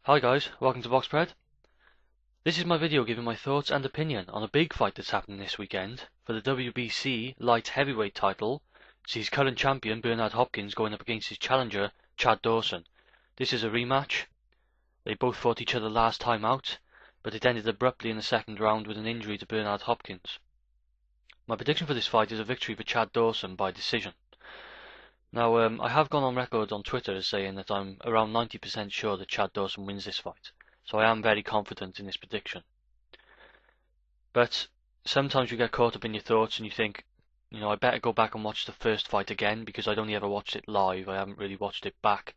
Hi guys, welcome to Boxpred. This is my video giving my thoughts and opinion on a big fight that's happening this weekend for the WBC light heavyweight title. Sees current champion Bernard Hopkins going up against his challenger Chad Dawson. This is a rematch. They both fought each other last time out, but it ended abruptly in the second round with an injury to Bernard Hopkins. My prediction for this fight is a victory for Chad Dawson by decision. Now, I have gone on record on Twitter as saying that I'm around 90% sure that Chad Dawson wins this fight, so I am very confident in this prediction. But sometimes you get caught up in your thoughts and you think, I better go back and watch the first fight again because I'd only ever watched it live. I haven't really watched it back.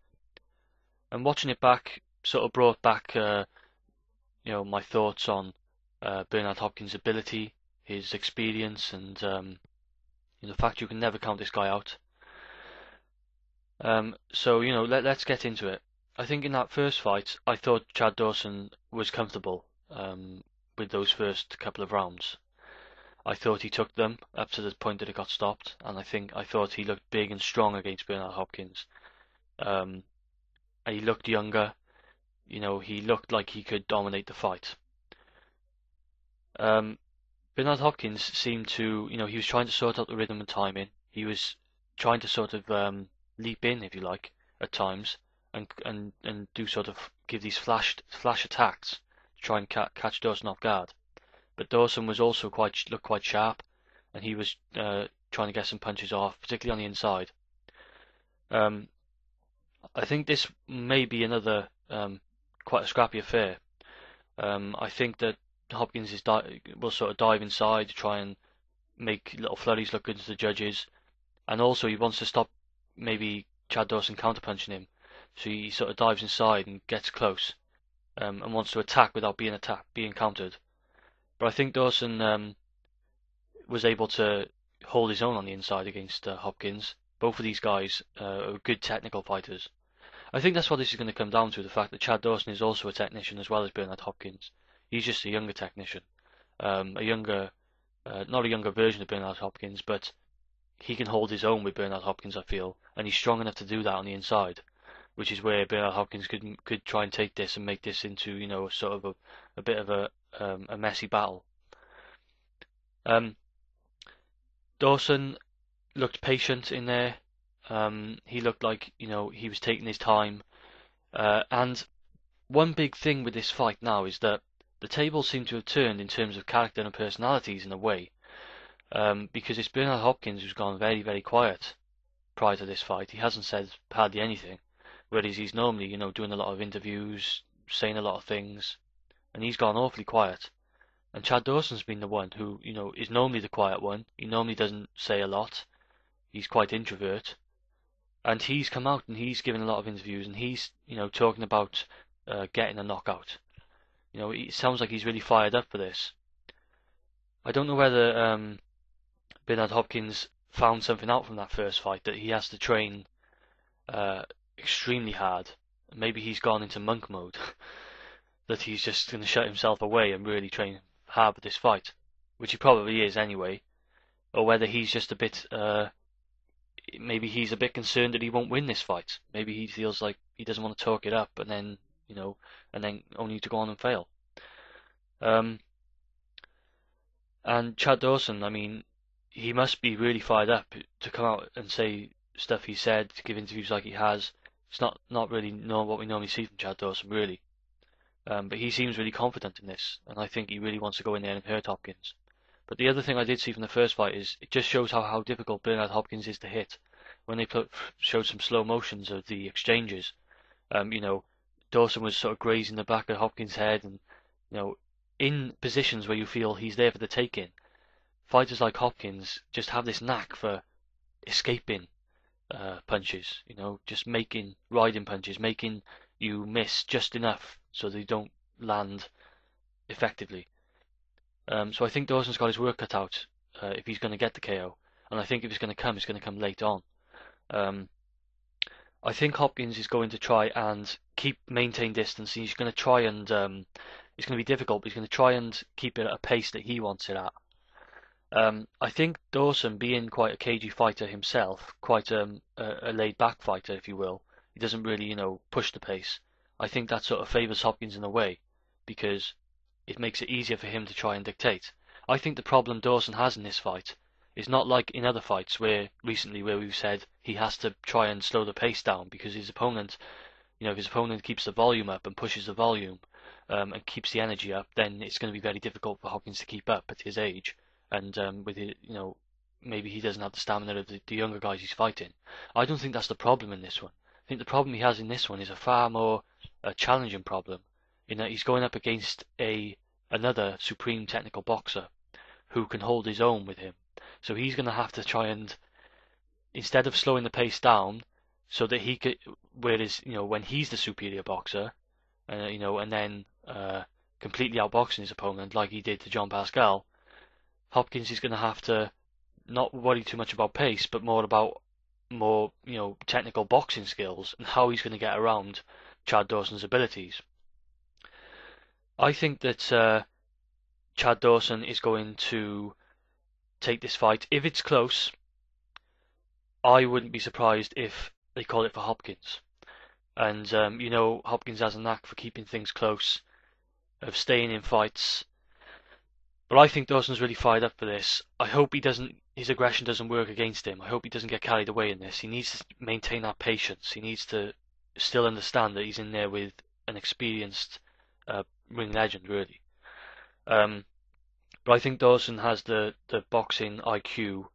And watching it back sort of brought back, my thoughts on Bernard Hopkins' ability, his experience, and the fact you can never count this guy out. Let's get into it. I think in that first fight, I thought Chad Dawson was comfortable with those first couple of rounds. I thought he took them up to the point that it got stopped, and I thought he looked big and strong against Bernard Hopkins. He looked younger. He looked like he could dominate the fight. Bernard Hopkins seemed to, he was trying to sort out the rhythm and timing. He was trying to sort of leap in, if you like, at times, and do sort of give these flash attacks to try and catch Dawson off guard. But Dawson was also looked quite sharp, and he was trying to get some punches off, particularly on the inside. I think this may be another quite a scrappy affair. I think that Hopkins will sort of dive inside to try and make little flurries look good to the judges, and also he wants to stop maybe Chad Dawson counterpunching him, so he sort of dives inside and gets close, and wants to attack without being countered. But I think Dawson was able to hold his own on the inside against Hopkins. Both of these guys are good technical fighters. I think that's what this is going to come down to, the fact that Chad Dawson is also a technician as well as Bernard Hopkins. He's just a younger technician, not a younger version of Bernard Hopkins, but he can hold his own with Bernard Hopkins, I feel, and he's strong enough to do that on the inside, which is where Bernard Hopkins could try and take this and make this into, sort of a bit of a messy battle. Dawson looked patient in there. He looked like, he was taking his time. And one big thing with this fight now is that the tables seem to have turned in terms of character and personalities in a way. Because it's Bernard Hopkins who's gone very, very quiet prior to this fight. He hasn't said hardly anything, whereas he's normally, doing a lot of interviews, saying a lot of things, and he's gone awfully quiet. And Chad Dawson's been the one who, is normally the quiet one. He normally doesn't say a lot. He's quite introvert. And he's come out and he's given a lot of interviews, and he's, talking about getting a knockout. It sounds like he's really fired up for this. I don't know whether Bernard Hopkins found something out from that first fight, that he has to train extremely hard. Maybe he's gone into monk mode, that he's just going to shut himself away and really train hard for this fight, which he probably is anyway. Or whether he's just a bit, maybe he's a bit concerned that he won't win this fight. Maybe he feels like he doesn't want to talk it up, and then, and then only to go on and fail. And Chad Dawson, I mean, he must be really fired up to come out and say stuff he said, to give interviews like he has. It's not really what we normally see from Chad Dawson, really. But he seems really confident in this, and I think he really wants to go in there and hurt Hopkins. But the other thing I did see from the first fight is it just shows how difficult Bernard Hopkins is to hit. When they showed some slow motions of the exchanges, Dawson was sort of grazing the back of Hopkins' head, and in positions where you feel he's there for the taking. Fighters like Hopkins just have this knack for escaping punches, just riding punches, making you miss just enough so they don't land effectively. So I think Dawson's got his work cut out if he's going to get the KO, and I think if it's going to come late on. I think Hopkins is going to try and maintain distance. He's going to try and it's going to be difficult, but he's going to try and keep it at a pace that he wants it at. I think Dawson, being quite a cagey fighter himself, quite a laid-back fighter, if you will, he doesn't really, push the pace. I think that sort of favours Hopkins in a way because it makes it easier for him to try and dictate. I think the problem Dawson has in this fight is not like in other fights where recently where we've said he has to try and slow the pace down because his opponent, if his opponent keeps the volume up and pushes the volume and keeps the energy up, then it's going to be very difficult for Hopkins to keep up at his age and with his, maybe he doesn't have the stamina of the younger guys he's fighting. I don't think that's the problem in this one. I think the problem he has in this one is a far more challenging problem in that he's going up against another supreme technical boxer who can hold his own with him. So he's going to have to try and, instead of slowing the pace down, so that he could, whereas when he's the superior boxer, and then completely outboxing his opponent like he did to John Pascal, Hopkins is going to have to not worry too much about pace, but more technical boxing skills and how he's going to get around Chad Dawson's abilities. I think that Chad Dawson is going to take this fight. If it's close, I wouldn't be surprised if they call it for Hopkins. And Hopkins has a knack for keeping things close, of staying in fights. But I think Dawson's really fired up for this. I hope his aggression doesn't work against him. I hope he doesn't get carried away in this. He needs to maintain that patience. He needs to still understand that he's in there with an experienced ring legend, really. But I think Dawson has the boxing IQ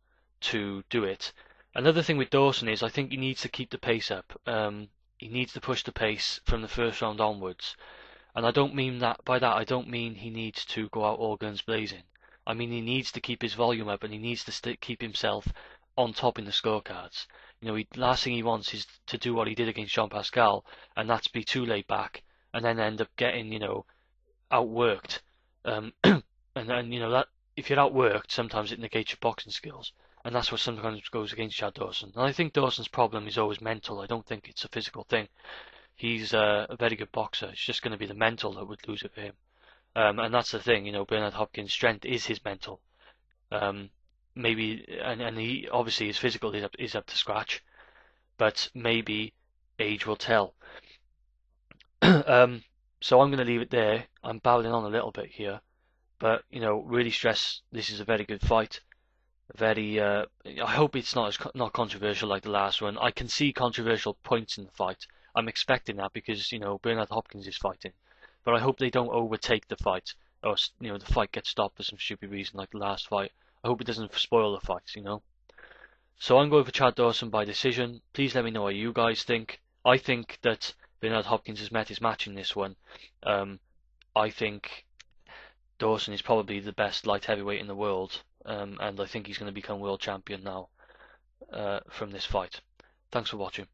to do it. Another thing with Dawson is I think he needs to keep the pace up. He needs to push the pace from the first round onwards. And I don't mean that by that I don't mean he needs to go out all guns blazing. I mean he needs to keep his volume up and he needs to keep himself on top in the scorecards. Last thing he wants is to do what he did against Jean Pascal, and that's be too laid back and then end up getting outworked. And that if you're outworked, sometimes it negates your boxing skills, and that's what sometimes goes against Chad Dawson. And I think Dawson's problem is always mental. I don't think it's a physical thing. He's a very good boxer. It's just going to be the mental that would lose it for him. And that's the thing, Bernard Hopkins' strength is his mental. Maybe, and he obviously his physical is up to scratch, but maybe age will tell. So I'm going to leave it there. I'm babbling on a little bit here, but really stress this is a very good fight. I hope it's not controversial like the last one. I can see controversial points in the fight. I'm expecting that because Bernard Hopkins is fighting, but I hope they don't overtake the fight, or the fight gets stopped for some stupid reason like the last fight. I hope it doesn't spoil the fights, So I'm going for Chad Dawson by decision. Please let me know what you guys think. I think that Bernard Hopkins has met his match in this one. I think Dawson is probably the best light heavyweight in the world, and I think he's going to become world champion now from this fight. Thanks for watching.